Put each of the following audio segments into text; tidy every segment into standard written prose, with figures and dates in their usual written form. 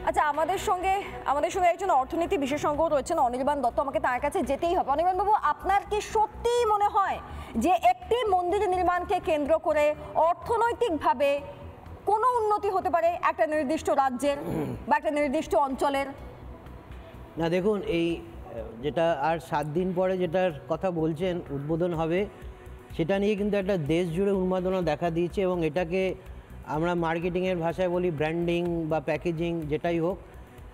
আচ্ছা, আমাদের সঙ্গে একজন অর্থনীতি বিশেষজ্ঞ রয়েছেন অনির্বাণ দত্ত, আমাকে তার কাছে যেতেই হবে। অনির্বাণ বাবু, আপনার কি সত্যিই মনে হয় যে একটি মন্দির নির্মাণকে কেন্দ্র করে অর্থনৈতিকভাবে কোনো উন্নতি হতে পারে একটা নির্দিষ্ট রাজ্যের বা একটা নির্দিষ্ট অঞ্চলের? না, দেখুন, এই যেটা আর 7 দিন পরে যেটার কথা বলছেন উদ্বোধন হবে, সেটা নিয়ে কিন্তু একটা দেশ জুড়ে উন্মাদনা দেখা দিয়েছে এবং এটাকে আমরা মার্কেটিংয়ের ভাষায় বলি ব্র্যান্ডিং বা প্যাকেজিং, যেটাই হোক,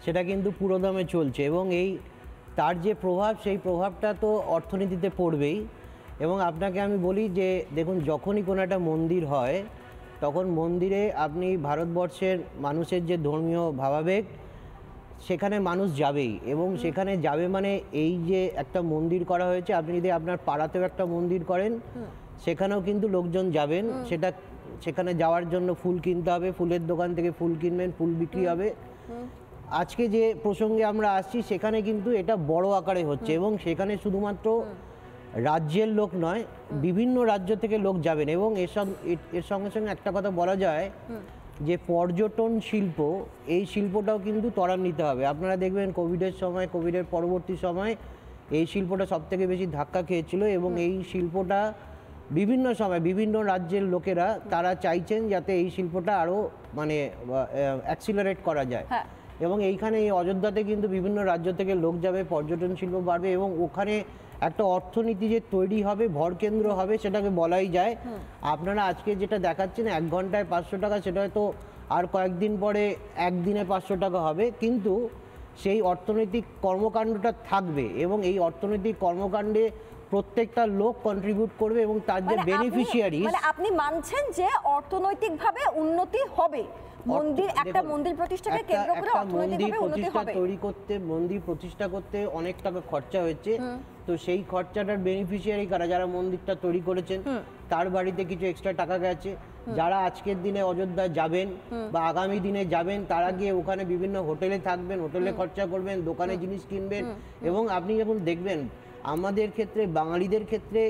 সেটা কিন্তু পুরোদমে চলছে এবং তার যে প্রভাব, সেই প্রভাবটা তো অর্থনীতিতে পড়বেই। এবং আপনাকে আমি বলি যে দেখুন, যখনই কোনো একটা মন্দির হয় তখন মন্দিরে আপনি ভারতবর্ষের মানুষের যে ধর্মীয় ভাবাবেগ, সেখানে মানুষ যাবেই এবং সেখানে যাবে মানে এই যে একটা মন্দির করা হয়েছে, আপনি যদি আপনার পাড়াতেও একটা মন্দির করেন সেখানেও কিন্তু লোকজন যাবেন। সেখানে যাওয়ার জন্য ফুল কিনতে হবে, ফুলের দোকান থেকে ফুল কিনবেন, ফুল বিক্রি হবে। আজকে যে প্রসঙ্গে আমরা আসছি সেখানে কিন্তু এটা বড় আকারে হচ্ছে এবং সেখানে শুধুমাত্র রাজ্যের লোক নয়, বিভিন্ন রাজ্য থেকে লোক যাবেন। এবং এর সঙ্গে সঙ্গে একটা কথা বলা যায় যে পর্যটন শিল্প, এই শিল্পটাও কিন্তু ত্বরান্বিত হবে। আপনারা দেখবেন কোভিডের সময়, কোভিডের পরবর্তী সময় এই শিল্পটা সবথেকে বেশি ধাক্কা খেয়েছিল এবং এই শিল্পটা বিভিন্ন সময় বিভিন্ন রাজ্যের লোকেরা তারা চাইছেন যাতে এই শিল্পটা আরও মানে অ্যাক্সিলারেট করা যায়। এবং এইখানে এই অযোধ্যাতে কিন্তু বিভিন্ন রাজ্য থেকে লোক যাবে, পর্যটন শিল্প বাড়বে এবং ওখানে একটা অর্থনীতি যে তৈরি হবে, ভরকেন্দ্র হবে, সেটাকে বলাই যায়। আপনারা আজকে যেটা দেখাচ্ছেন 1 ঘন্টায় 500 টাকা, সেটা হয়তো আর কয়েকদিন পরে একদিনে 500 টাকা হবে, কিন্তু সেই অর্থনৈতিক কর্মকাণ্ডটা থাকবে এবং এই অর্থনৈতিক কর্মকাণ্ডে প্রত্যেকটা লোক কন্ট্রিবিউট করবে এবং তার যে বেনিফিশিয়ারি, মানে আপনি মানছেন যে অর্থনৈতিকভাবে উন্নতি হবে, একটা মন্দির প্রতিষ্ঠাকে কেন্দ্র করে অর্থনৈতিকভাবে উন্নতি হবে। মন্দির প্রতিষ্ঠা করতে অনেক টাকা খরচা হয়েছে, তো সেই খরচাটার বেনিফিশিয়ারি কারা? যারা মন্দিরটা তৈরি করেছেন, তার বাড়িতে কিছু এক্সট্রা টাকা গেছে। যারা আজকের দিনে অযোধ্যায় যাবেন বা আগামী দিনে যাবেন, তারা গিয়ে ওখানে বিভিন্ন হোটেলে থাকবেন, হোটেলে খরচা করবেন, দোকানে জিনিস কিনবেন। এবং আপনি যখন দেখবেন আমাদের ক্ষেত্রে, বাঙালিদের ক্ষেত্রে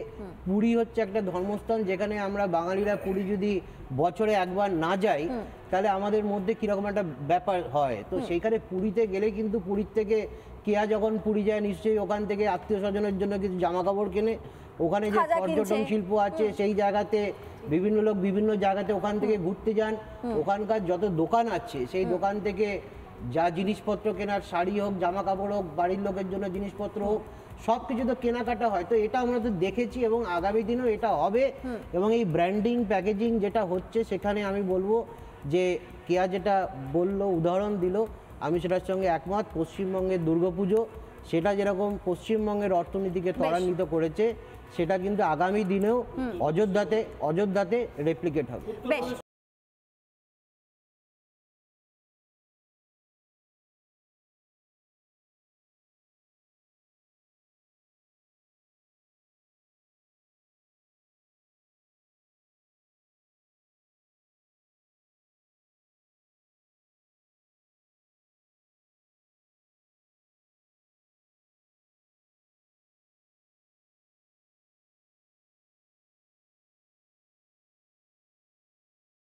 পুরী হচ্ছে একটা ধর্মস্থান, যেখানে আমরা বাঙালিরা পুরী যদি বছরে একবার না যাই তাহলে আমাদের মধ্যে কীরকম একটা ব্যাপার হয়। তো সেইখানে পুরীতে গেলে কিন্তু পুরীর থেকে কেয়া যখন পুরী যায় নিশ্চয়ই ওখান থেকে আত্মীয় স্বজনের জন্য কিছু জামা কাপড় কেনে। ওখানে যে পর্যটন শিল্প আছে সেই জায়গাতে বিভিন্ন লোক বিভিন্ন জায়গাতে ওখান থেকে ঘুরতে যান। ওখানকার যত দোকান আছে সেই দোকান থেকে যা জিনিসপত্র কেনার, শাড়ি হোক, জামা কাপড় হোক, বাড়ির লোকের জন্য জিনিসপত্র হোক, সব কিছু তো কেনাকাটা হয়। তো এটা আমরা তো দেখেছি এবং আগামী দিনেও এটা হবে। এবং এই ব্র্যান্ডিং প্যাকেজিং যেটা হচ্ছে, সেখানে আমি বলবো যে কেয়া যেটা বলল, উদাহরণ দিল, আমি সেটার সঙ্গে একমত। পশ্চিমবঙ্গের দুর্গাপুজো, সেটা যেরকম পশ্চিমবঙ্গের অর্থনীতিকে ত্বরান্বিত করেছে, সেটা কিন্তু আগামী দিনেও অযোধ্যাতে রেপ্লিকেট হবে।